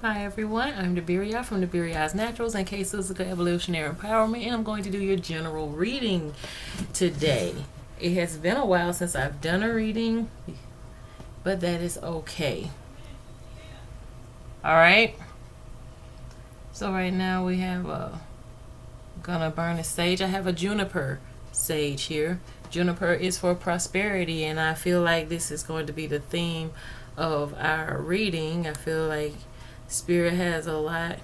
Hi everyone, I'm Deberia from Deberia's Naturals and K Physical Evolutionary Empowerment, and I'm going to do your general reading today. It has been a while since I've done a reading, but that is okay. Alright, so right now we have gonna burn a sage. I have a juniper sage here. Juniper is for prosperity, and I feel like this is going to be the theme of our reading. I feel like Spirit has a lot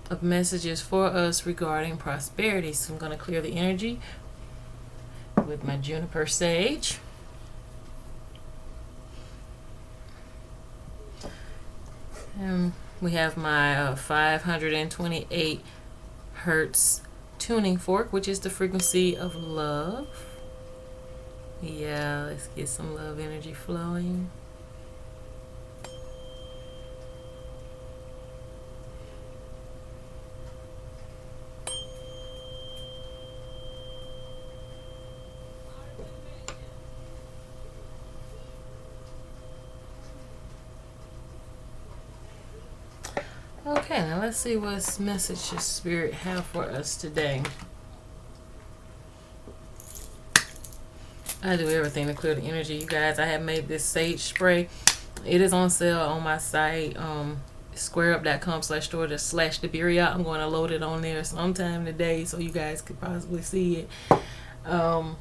of messages for us regarding prosperity. So I'm going to clear the energy with my juniper sage. And we have my 528 hertz tuning fork, which is the frequency of love. Yeah, let's get some love energy flowing. Okay, now let's see what message the Spirit have for us today. I do everything to clear the energy, you guys. I have made this sage spray. It is on sale on my site, squareup.com/store/Deberia. I'm going to load it on there sometime today so you guys could possibly see it. It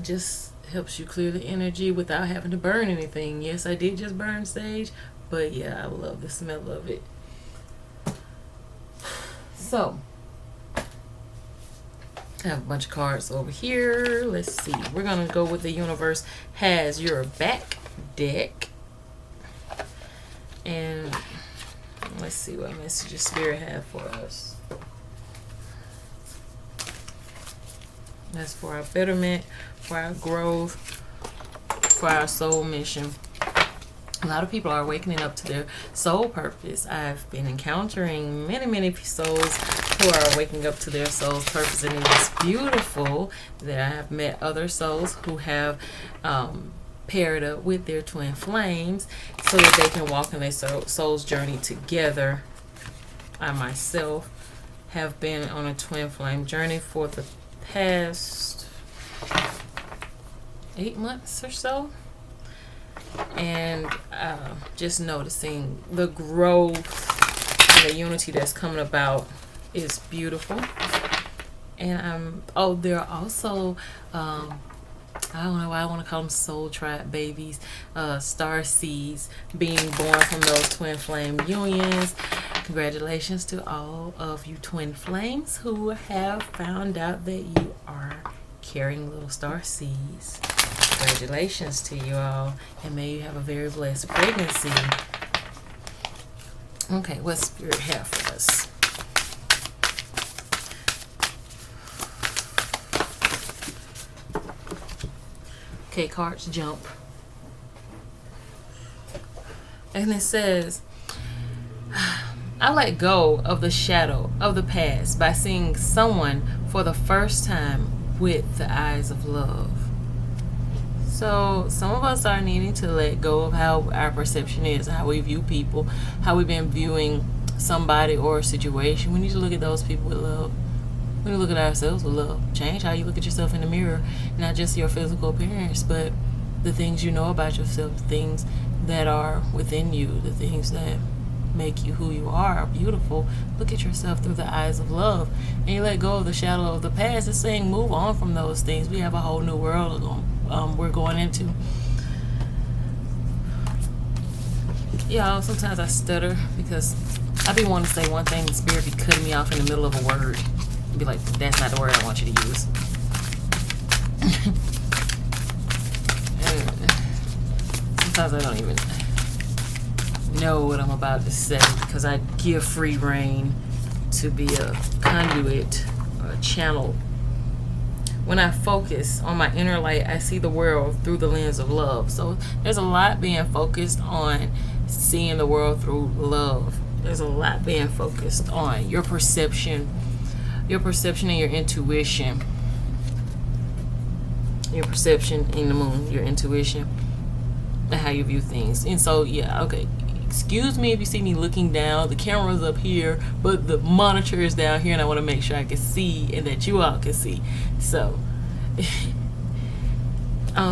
just helps you clear the energy without having to burn anything. Yes, I did just burn sage, but yeah, I love the smell of it. So, I have a bunch of cards over here. Let's see. We're going to go with the Universe Has Your Back deck. And let's see what messages Spirit have for us. That's for our betterment, for our growth, for our soul mission. A lot of people are waking up to their soul purpose. I've been encountering many souls who are waking up to their soul's purpose, and it's beautiful that I have met other souls who have paired up with their twin flames so that they can walk in their soul's journey together. I myself have been on a twin flame journey for the past 8 months or so. And just noticing the growth and the unity that's coming about is beautiful. And there are also I don't know why I want to call them soul tribe babies, star seeds being born from those twin flame unions. Congratulations to all of you twin flames who have found out that you are carrying little star seeds. Congratulations to you all, and may you have a very blessed pregnancy. Okay, what Spirit have for us? Okay, cards jump. And it says, I let go of the shadow of the past by seeing someone for the first time with the eyes of love. So some of us are needing to let go of how our perception is, how we view people, how we've been viewing somebody or a situation. We need to look at those people with love. We need to look at ourselves with love. Change how you look at yourself in the mirror, not just your physical appearance, but the things you know about yourself, the things that are within you, the things that make you who you are beautiful. Look at yourself through the eyes of love, and you let go of the shadow of the past. It's saying move on from those things. We have a whole new world we're going into. Y'all, sometimes I stutter because I be wanting to say one thing, the Spirit be cutting me off in the middle of a word and be like, that's not the word I want you to use. Sometimes I don't even know what I'm about to say because I give free rein to be a conduit or a channel. When I focus on my inner light, I see the world through the lens of love. So there's a lot being focused on seeing the world through love. There's a lot being focused on your perception and your intuition. Your perception in the moon, your intuition. and how you view things. And so, yeah, okay. Excuse me if you see me looking down. The camera's up here, but the monitor is down here, and I want to make sure I can see and that you all can see. So,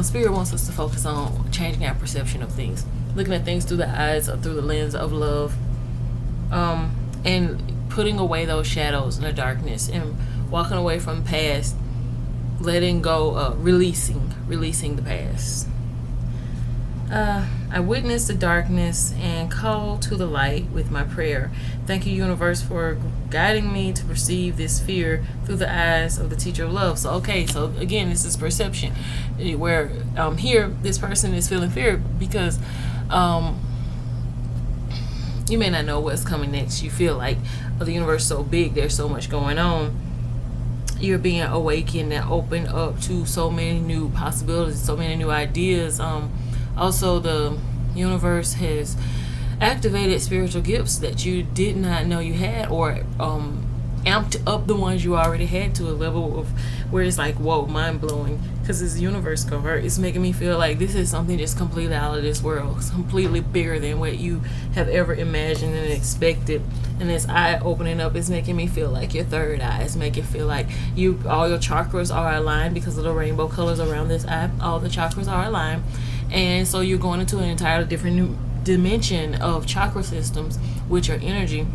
Spirit wants us to focus on changing our perception of things, looking at things through the eyes or through the lens of love, and putting away those shadows and the darkness, and walking away from the past, letting go, releasing the past. I witness the darkness and call to the light with my prayer. Thank you, universe, for guiding me to perceive this fear through the eyes of the teacher of love. So, okay, so again, this is perception, where here this person is feeling fear because you may not know what's coming next. You feel like the universe is so big, there's so much going on. You're being awakened and opened up to so many new possibilities, so many new ideas. Also, the universe has activated spiritual gifts that you did not know you had, or amped up the ones you already had to a level of where it's like, whoa, mind blowing. Because this universe card, it's making me feel like this is something just completely out of this world. It's completely bigger than what you have ever imagined and expected. And this eye opening up is making me feel like your third eye. It's making it feel like all your chakras are aligned because of the rainbow colors around this eye. All the chakras are aligned. And so you're going into an entirely different new dimension of chakra systems with your energy.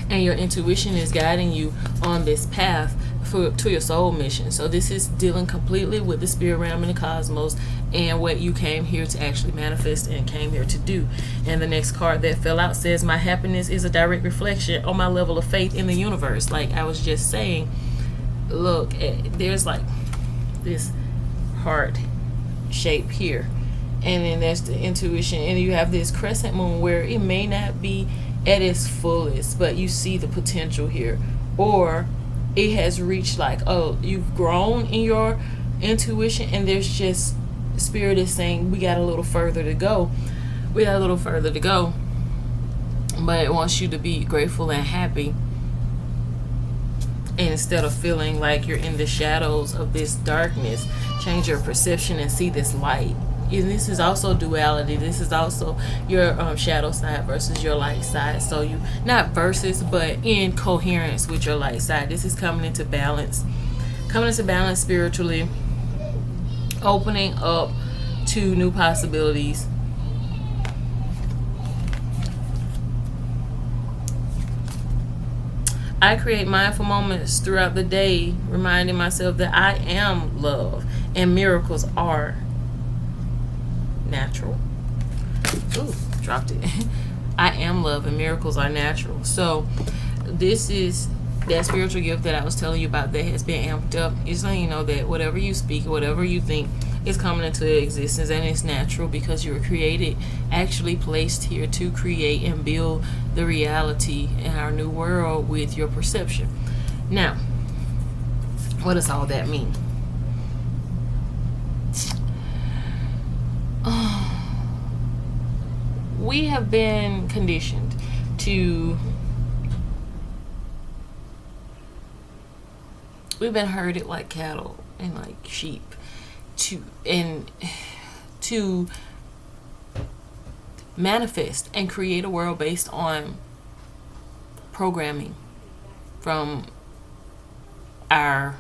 And your intuition is guiding you on this path to your soul mission. So this is dealing completely with the spirit realm and the cosmos and what you came here to actually manifest and came here to do. And the next card that fell out says, my happiness is a direct reflection on my level of faith in the universe. Like I was just saying, look, there's like this heart shape here, and then there's the intuition, and you have this crescent moon where it may not be at its fullest, but you see the potential here, or it has reached like, oh, you've grown in your intuition, and there's just spirit is saying we got a little further to go, but it wants you to be grateful and happy. And instead of feeling like you're in the shadows of this darkness, change your perception and see this light. And this is also duality. This is also your shadow side versus your light side. So you, not versus, but in coherence with your light side. This is coming into balance spiritually, opening up to new possibilities. I create mindful moments throughout the day, reminding myself that I am love and miracles are natural. Ooh, dropped it. I am love and miracles are natural. So this is that spiritual gift that I was telling you about that has been amped up. It's letting you know that whatever you speak, whatever you think is coming into existence, and it's natural because you were created, actually placed here to create and build the reality in our new world with your perception. Now, what does all that mean? We have been conditioned to, we've been herded like cattle and like sheep to manifest and create a world based on programming from our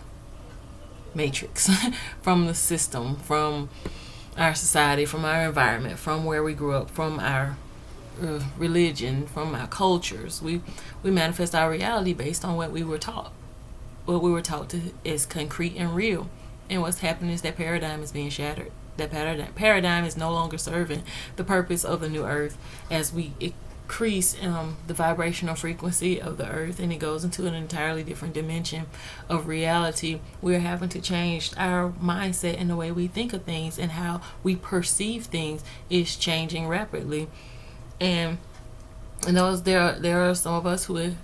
matrix, from the system, from our society, from our environment, from where we grew up, from our religion, from our cultures. We manifest our reality based on what we were taught. What we were taught to is concrete and real. And what's happening is that paradigm is being shattered. That paradigm is no longer serving the purpose of the new earth. As we increase the vibrational frequency of the earth and it goes into an entirely different dimension of reality, we're having to change our mindset and the way we think of things, and how we perceive things is changing rapidly. And those there are some of us who,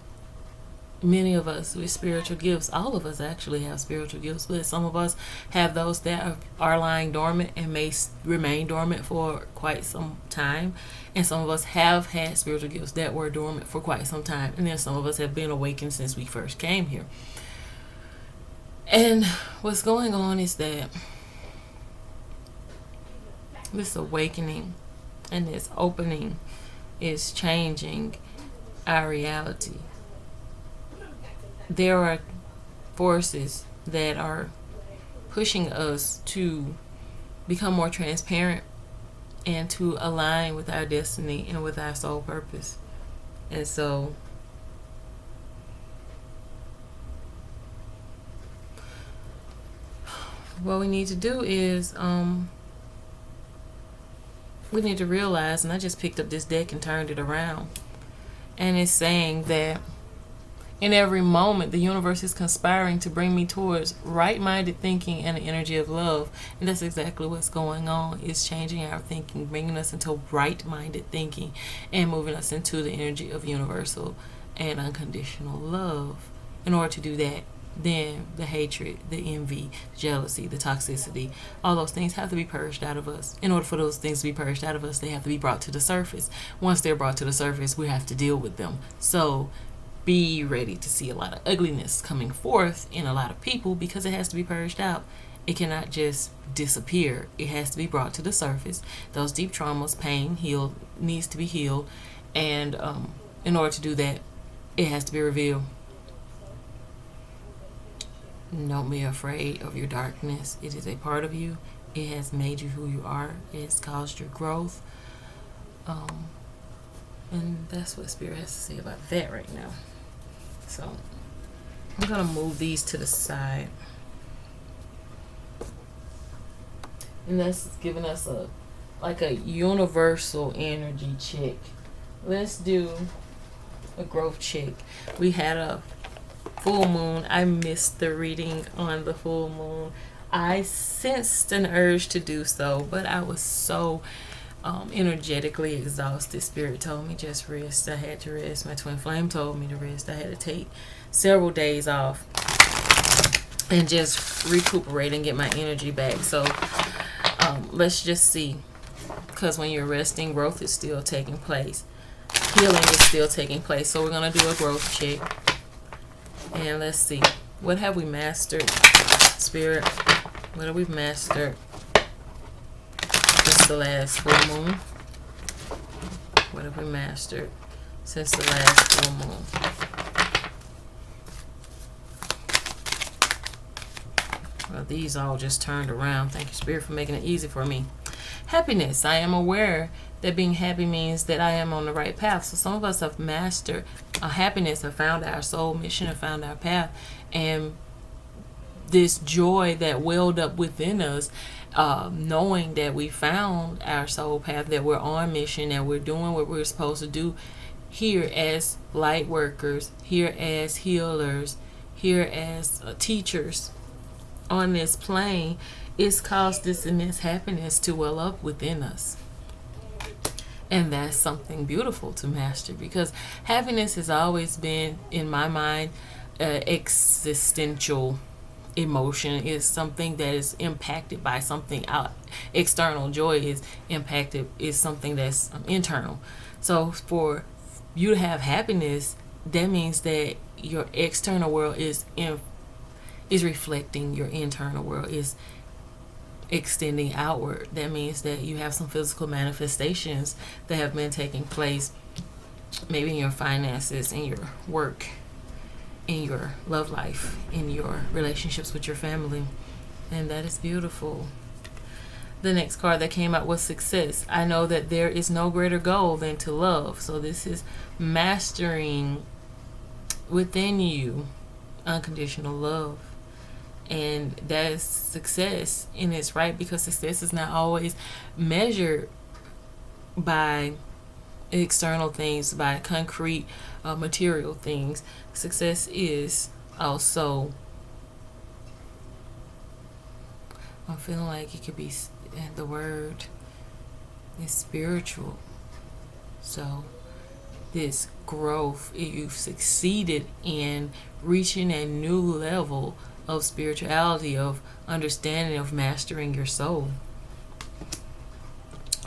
many of us with spiritual gifts, all of us actually have spiritual gifts, but some of us have those that are lying dormant and may remain dormant for quite some time. And some of us have had spiritual gifts that were dormant for quite some time. And then some of us have been awakened since we first came here. And what's going on is that This awakening and this opening is changing our reality. There are forces that are pushing us to become more transparent and to align with our destiny and with our soul purpose. And so what we need to do is we need to realize, and I just picked up this deck and turned it around, and it's saying that in every moment the universe is conspiring to bring me towards right-minded thinking and the energy of love. And that's exactly what's going on. It's changing our thinking, bringing us into right-minded thinking and moving us into the energy of universal and unconditional love. In order to do that, then the hatred, the envy, the jealousy, the toxicity, all those things have to be purged out of us. In order for those things to be purged out of us, they have to be brought to the surface. Once they're brought to the surface, we have to deal with them. So be ready to see a lot of ugliness coming forth in a lot of people, because it has to be purged out. It cannot just disappear. It has to be brought to the surface. Those deep traumas, pain, needs to be healed. And in order to do that, it has to be revealed. Don't be afraid of your darkness. It is a part of you. It has made you who you are. It has caused your growth. And that's what Spirit has to say about that right now. So I'm going to move these to the side. And that's giving us a universal energy check. Let's do a growth check. We had a full moon. I missed the reading on the full moon. I sensed an urge to do so, but I was so energetically exhausted. Spirit told me just rest. I had to rest. My twin flame told me to rest. I had to take several days off and just recuperate and get my energy back. So let's just see, because when you're resting, growth is still taking place. Healing is still taking place. So we're going to do a growth check. And let's see. What have we mastered, Spirit? What have we mastered since the last full moon? What have we mastered since the last full moon? Well, these all just turned around. Thank you, Spirit, for making it easy for me. Happiness. I am aware that being happy means that I am on the right path. So some of us have mastered happiness, have found our soul mission, have found our path. And this joy that welled up within us, knowing that we found our soul path, that we're on mission, that we're doing what we're supposed to do here as light workers, here as healers, here as teachers on this plane, it's caused this immense happiness to well up within us. And that's something beautiful to master, because happiness has always been, in my mind, existential emotion. Is something that is impacted by something out external. Joy is impacted, is something that's internal. So for you to have happiness, that means that your external world is reflecting your internal world, is extending outward. That means that you have some physical manifestations that have been taking place, maybe in your finances, in your work, in your love life, in your relationships with your family. And that is beautiful. The next card that came out was success. I know that there is no greater goal than to love. So this is mastering within you unconditional love. And that is success, and it's right, because success is not always measured by external things, by concrete material things. Success is also, I'm feeling like it could be, the word is spiritual. So this growth, you've succeeded in reaching a new level of spirituality, of understanding, of mastering your soul.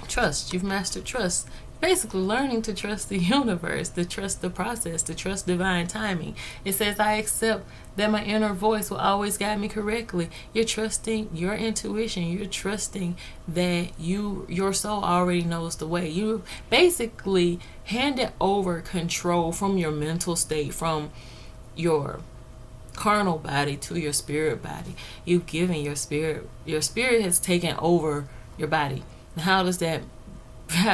Trust. You've mastered trust. basically learning to trust the universe, to trust the process, to trust divine timing. It says, I accept that my inner voice will always guide me correctly. You're trusting your intuition. You're trusting that your soul already knows the way. You basically handed over control from your mental state, from your carnal body to your spirit body. You've given your spirit has taken over your body. How does that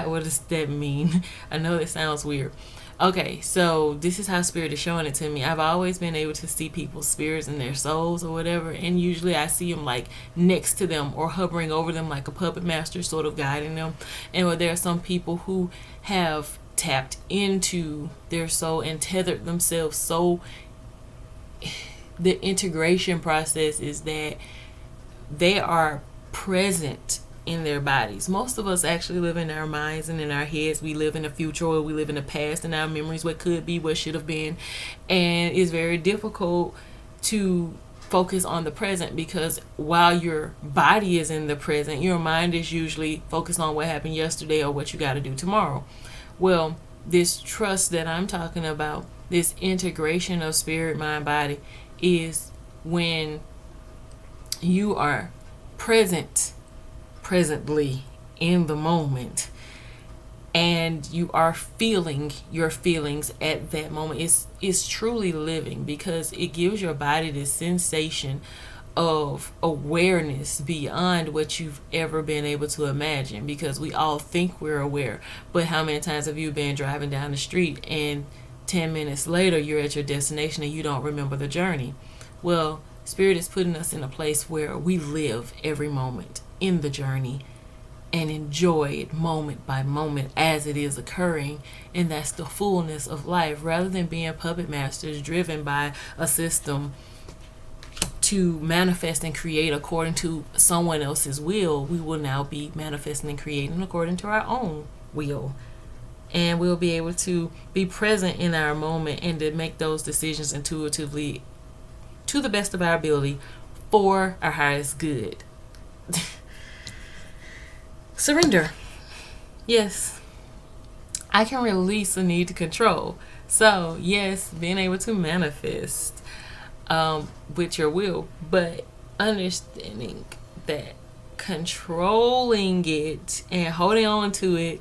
what does that mean? I know that sounds weird. Okay, so this is how spirit is showing it to me. I've always been able to see people's spirits and their souls or whatever, and usually I see them like next to them or hovering over them like a puppet master, sort of guiding them. And there are some people who have tapped into their soul and tethered themselves. So the integration process is that they are present in their bodies. Most of us actually live in our minds and in our heads. We live in the future, or we live in the past, and our memories, what could be, what should have been. And it's very difficult to focus on the present, because while your body is in the present, your mind is usually focused on what happened yesterday or what you got to do tomorrow. Well, this trust that I'm talking about, this integration of spirit, mind, body, is when you are presently in the moment, and you are feeling your feelings at that moment. It's truly living, because it gives your body this sensation of awareness beyond what you've ever been able to imagine, because we all think we're aware. But how many times have you been driving down the street and 10 minutes later you're at your destination and you don't remember the journey? Well, spirit is putting us in a place where we live every moment in the journey and enjoy it moment by moment as it is occurring. And that's the fullness of life, rather than being puppet masters driven by a system to manifest and create according to someone else's will. We will now be manifesting and creating according to our own will. And we'll be able to be present in our moment and to make those decisions intuitively to the best of our ability for our highest good. Surrender. Yes, I can release the need to control. So yes, being able to manifest with your will, but understanding that controlling it and holding on to it,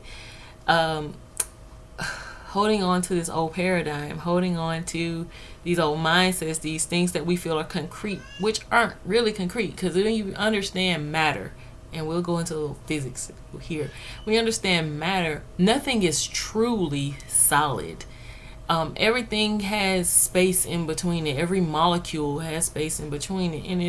holding on to this old paradigm, holding on to these old mindsets, these things that we feel are concrete, which aren't really concrete, because when you understand matter, and we'll go into a little physics here, when you understand matter, nothing is truly solid. Everything has space in between it. Every molecule has space in between it, and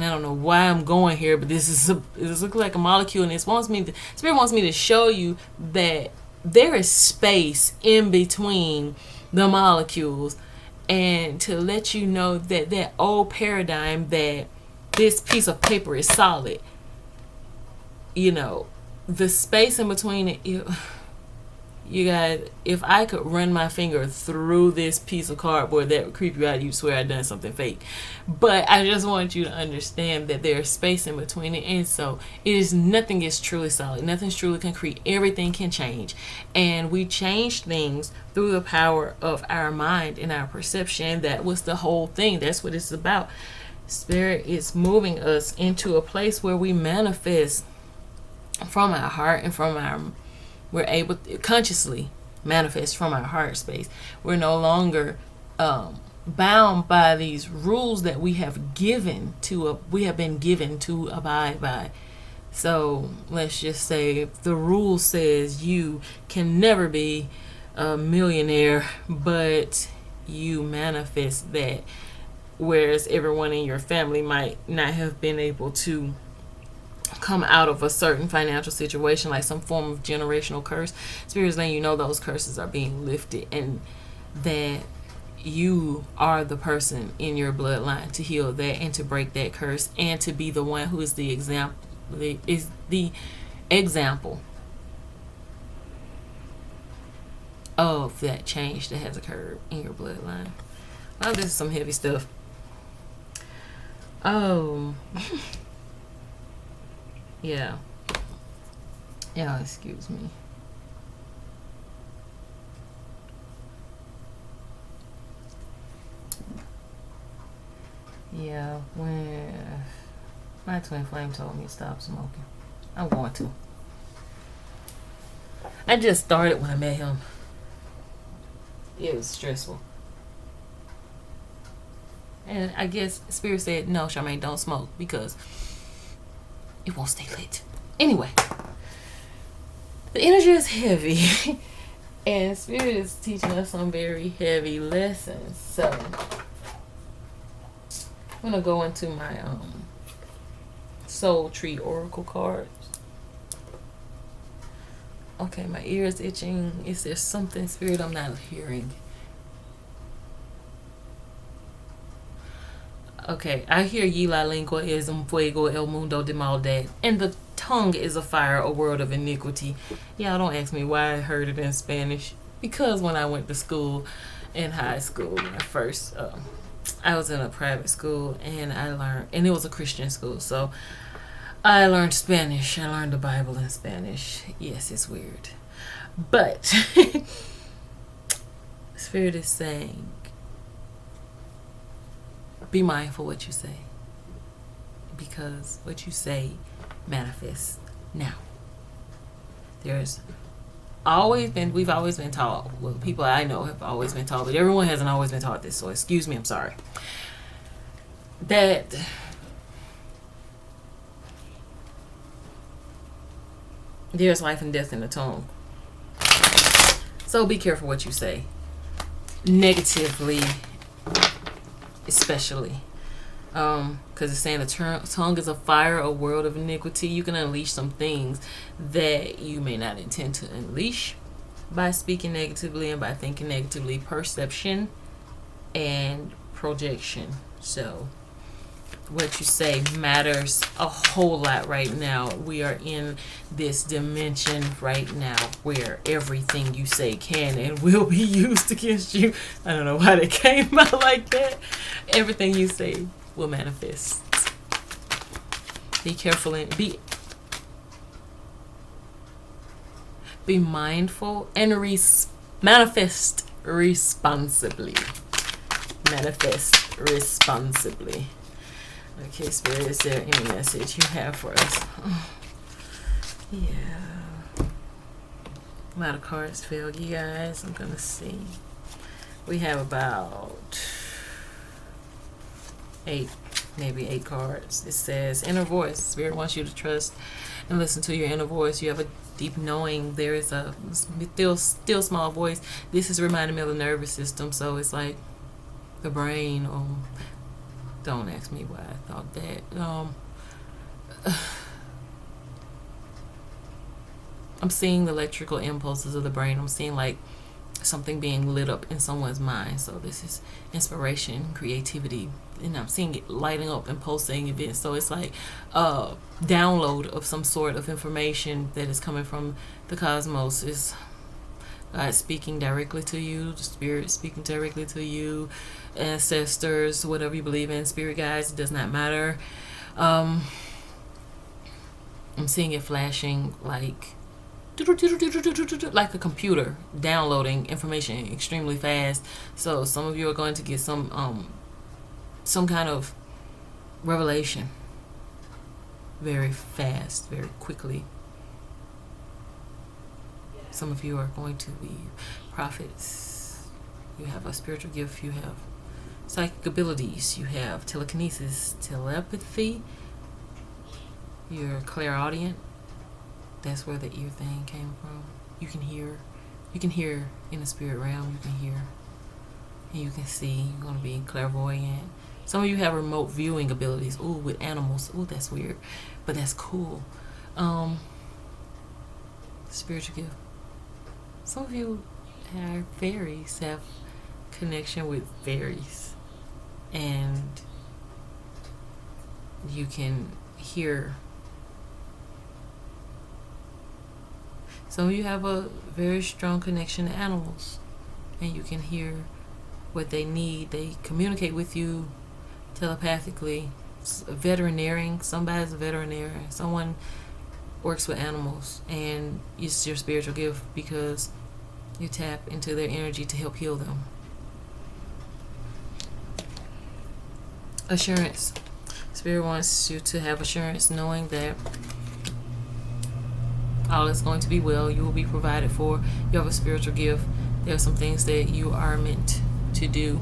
I don't know why I'm going here, but this looks like a molecule, and Spirit wants me to show you that there is space in between the molecules, and to let you know that that old paradigm that this piece of paper is solid, the space in between it, you guys, if I could run my finger through this piece of cardboard, that would creep you out. You'd swear I'd done something fake. But I just want you to understand that there's space in between it. And so nothing is truly solid. Nothing's truly concrete. Everything can change. And we change things through the power of our mind and our perception. That was the whole thing. That's what it's about. Spirit is moving us into a place where we manifest from our heart and we're able to consciously manifest from our heart space. We're no longer bound by these rules that we have been given to abide by. So let's just say the rule says you can never be a millionaire, but you manifest that, whereas everyone in your family might not have been able to come out of a certain financial situation, like some form of generational curse. Spirit is letting you know those curses are being lifted, and that you are the person in your bloodline to heal that and to break that curse, and to be the one who is the example of that change that has occurred in your bloodline. Oh, this is some heavy stuff. Yeah, excuse me. Yeah, when my twin flame told me to stop smoking, I'm going to. I just started when I met him. It was stressful. And I guess Spirit said, no, Charmaine, don't smoke because it won't stay lit. Anyway, the energy is heavy. And Spirit is teaching us some very heavy lessons. So, I'm going to go into my Soul Tree Oracle cards. Okay, my ear is itching. Is there something, Spirit, I'm not hearing? Okay, I hear y la lengua es un fuego el mundo de maldad. And the tongue is a fire, a world of iniquity. Y'all don't ask me why I heard it in Spanish. Because when I went to school, in high school, when I first, I was in a private school and I learned, and it was a Christian school. So I learned Spanish. I learned the Bible in Spanish. Yes, it's weird. But Spirit is saying, be mindful what you say, because what you say manifests now. We've always been taught, well, people I know have always been taught, but everyone hasn't always been taught this, so excuse me, I'm sorry, that there's life and death in the tongue. So be careful what you say. Negatively, especially. Because it's saying the tongue is a fire, a world of iniquity. You can unleash some things that you may not intend to unleash by speaking negatively and by thinking negatively. Perception and projection. So what you say matters a whole lot right now. We are in this dimension right now where everything you say can and will be used against you. I don't know why they came out like that. Everything you say will manifest. Be careful and be mindful and manifest responsibly. Manifest responsibly. Okay, Spirit, is there any message you have for us? Oh, yeah. A lot of cards fell, you guys. I'm going to see. We have about maybe eight cards. It says inner voice. Spirit wants you to trust and listen to your inner voice. You have a deep knowing. There is a still small voice. This is reminding me of the nervous system. So it's like the brain. Don't ask me why I thought that. I'm seeing the electrical impulses of the brain. I'm seeing like something being lit up in someone's mind. So this is inspiration, creativity, and I'm seeing it lighting up and pulsating events. So it's like a download of some sort of information that is coming from the cosmos. Is God speaking directly to you, the Spirit speaking directly to you, ancestors, whatever you believe in, spirit guides, it does not matter. I'm seeing it flashing like a computer downloading information extremely fast. So some of you are going to get some kind of revelation very fast, very quickly. Some of you are going to be prophets. You have a spiritual gift. You have psychic abilities. You have telekinesis, telepathy. You're clairaudient. That's where the ear thing came from. You can hear. You can hear in the spirit realm. You can hear. And you can see. You're going to be clairvoyant. Some of you have remote viewing abilities. Ooh, with animals. Ooh, that's weird. But that's cool. Spiritual gift. Some of you are fairies, have connection with fairies, and you can hear. Some of you have a very strong connection to animals, and you can hear what they need. They communicate with you telepathically. A veterinarian, somebody's a veterinarian, someone works with animals, and it's your spiritual gift because you tap into their energy to help heal them. Assurance. Spirit wants you to have assurance, knowing that all is going to be well. You will be provided for. You have a spiritual gift. There are some things that you are meant to do.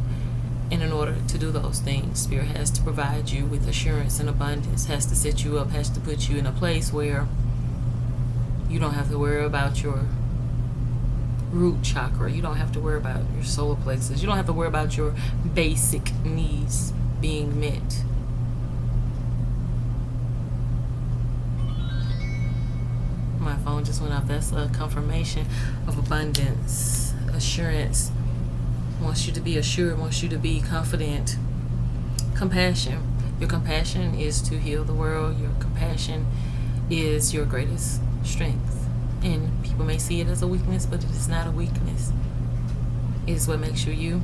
And in order to do those things, Spirit has to provide you with assurance and abundance, has to set you up, has to put you in a place where you don't have to worry about your root chakra. You don't have to worry about your solar plexus. You don't have to worry about your basic needs being met. My phone just went off. That's a confirmation of abundance. Assurance wants you to be assured, wants you to be confident. Compassion. Your compassion is to heal the world. Your compassion is your greatest strength. And people may see it as a weakness, but it is not a weakness. It is what makes you you.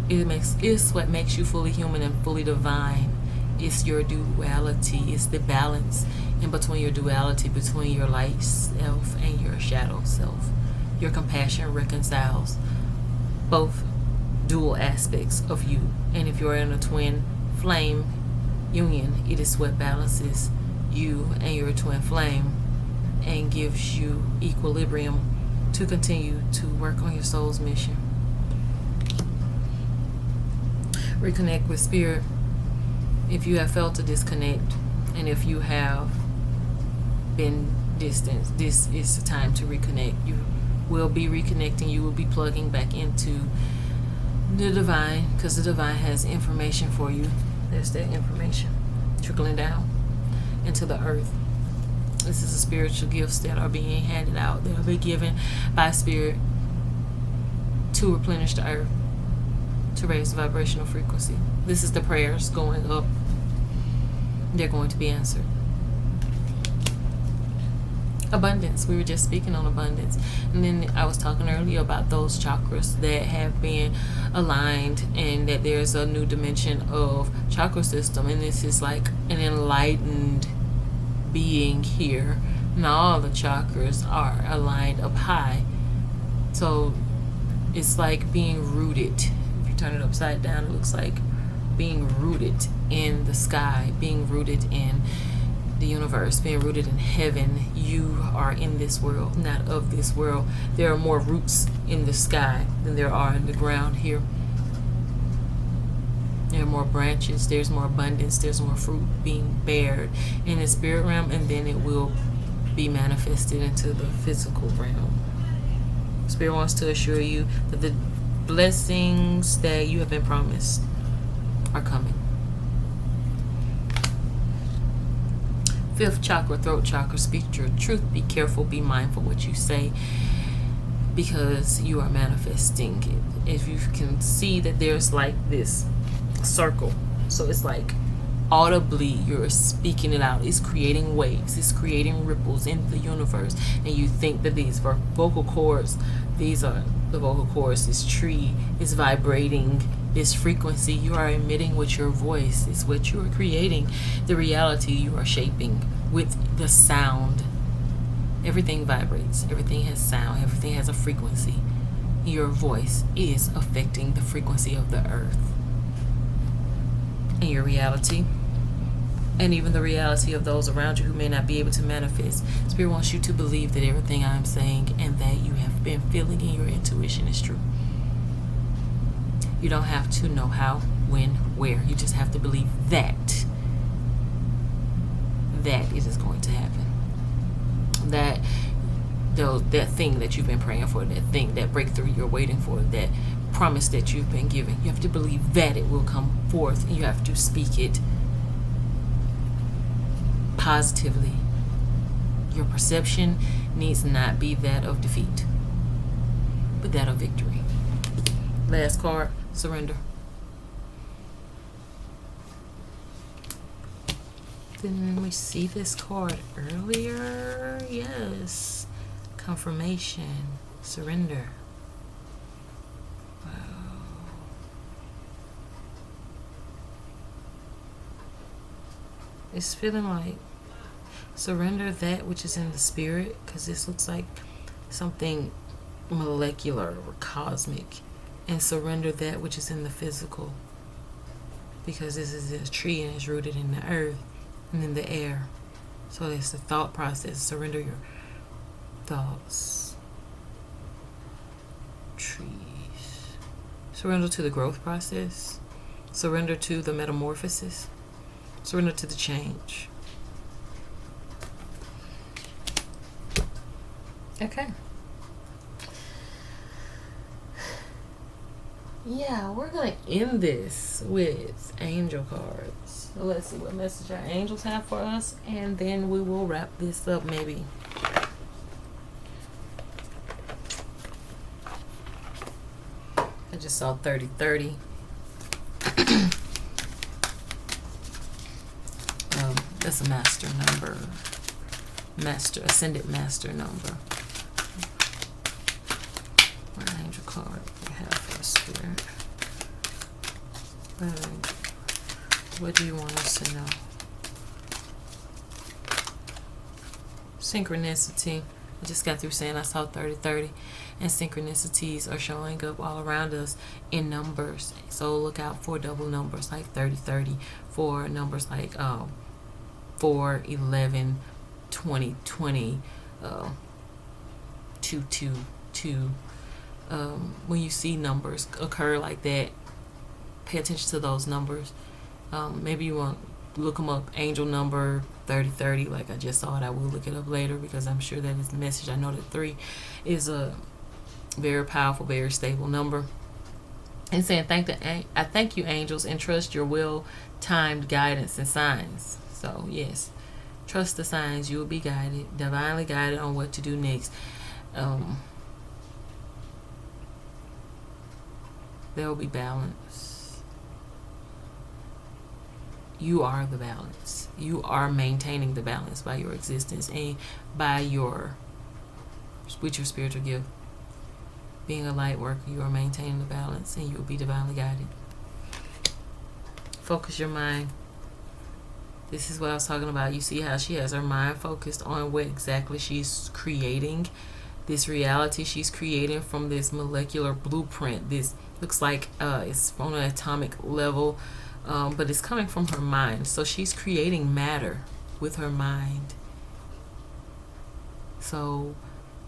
It's what makes you fully human and fully divine. It's your duality. It's the balance in between your duality, between your light self and your shadow self. Your compassion reconciles both dual aspects of you. And if you're in a twin flame union, it is what balances you and your twin flame and gives you equilibrium to continue to work on your soul's mission. Reconnect with Spirit. If you have felt a disconnect, and if you have been distant, this is the time to reconnect. You will be reconnecting. You will be plugging back into the divine, because the divine has information for you. There's that information trickling down into the earth. This is the spiritual gifts that are being handed out, that are being given by Spirit to replenish the earth, to raise the vibrational frequency. This is the prayers going up. They're going to be answered. Abundance. We were just speaking on abundance. And then I was talking earlier about those chakras that have been aligned, and that there's a new dimension of chakra system. And this is like an enlightened being here. And all the chakras are aligned up high. So it's like being rooted. If you turn it upside down, it looks like being rooted in the sky, being rooted in the universe, being rooted in heaven. You are in this world, not of this world. There are more roots in the sky than there are in the ground here. There are more branches, there's more abundance, there's more fruit being bared in the spirit realm, and then it will be manifested into the physical realm. Spirit wants to assure you that the blessings that you have been promised are coming. Fifth chakra, throat chakra, speak your truth. Be careful, be mindful what you say, because you are manifesting it. If you can see that there's like this circle, so it's like audibly you're speaking it out. It's creating waves, it's creating ripples in the universe, and you think that these vocal cords, these are the vocal cords, this tree is vibrating this frequency. You are emitting with your voice. It's what you are creating, the reality you are shaping with the sound. Everything vibrates, everything has sound, everything has a frequency. Your voice is affecting the frequency of the earth and your reality, and even the reality of those around you who may not be able to manifest. Spirit wants you to believe that everything I'm saying and that you have been feeling in your intuition is true. You don't have to know how, when, where. You just have to believe that it is going to happen. That thing that you've been praying for, that thing, that breakthrough you're waiting for, that promise that you've been given. You have to believe that it will come forth, and you have to speak it positively. Your perception needs not be that of defeat, but that of victory. Last card, surrender. Didn't we see this card earlier? Yes. Confirmation. Surrender. Wow. It's feeling like surrender that which is in the spirit, because this looks like something molecular or cosmic, and surrender that which is in the physical. because this is a tree and it's rooted in the earth and in the air. So it's the thought process. Surrender your thoughts. Trees. Surrender to the growth process. Surrender to the metamorphosis. Surrender to the change. Okay. Yeah, we're going to end this with angel cards. So let's see what message our angels have for us, and then we will wrap this up maybe. I just saw 3030. That's a master number. Master, ascended master number. What angel card we have for us here? What do you want us to know? Synchronicity. I just got through saying I saw 3030, and synchronicities are showing up all around us in numbers. So look out for double numbers like 3030, for numbers like 4, 11, 20, 20, 2, 2, 2. When you see numbers occur like that, pay attention to those numbers. Maybe you want to look them up. Angel number 3030, like I just saw it. I will look it up later because I'm sure that is the message. I know that 3 is a very powerful, very stable number. And saying I thank you, angels, and trust your well-timed guidance and signs. So yes, trust the signs. You will be guided, divinely guided on what to do next. There will be balance. You are the balance. You are maintaining the balance by your existence and by with your spiritual gift. Being a light worker, you are maintaining the balance, and you will be divinely guided. Focus your mind. This is what I was talking about. You see how she has her mind focused on what exactly she's creating. This reality she's creating from this molecular blueprint. This looks like it's on an atomic level, but it's coming from her mind. So she's creating matter with her mind. So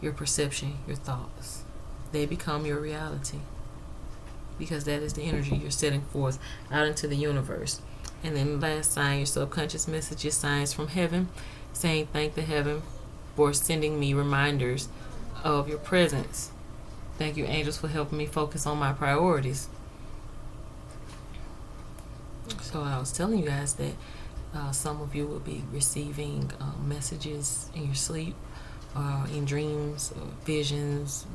your perception, your thoughts, they become your reality, because that is the energy you're setting forth out into the universe. And then the last sign, your subconscious messages, signs from heaven, saying thank the heaven for sending me reminders of your presence. Thank you, angels, for helping me focus on my priorities. So I was telling you guys that some of you will be receiving messages in your sleep, in dreams, visions,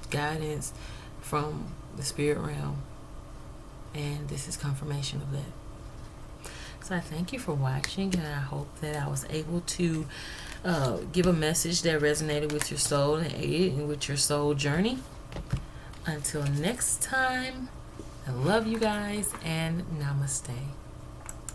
guidance from the spirit realm. And this is confirmation of that. So I thank you for watching, and I hope that I was able to give a message that resonated with your soul and aided with your soul journey. Until next time, I love you guys, and namaste.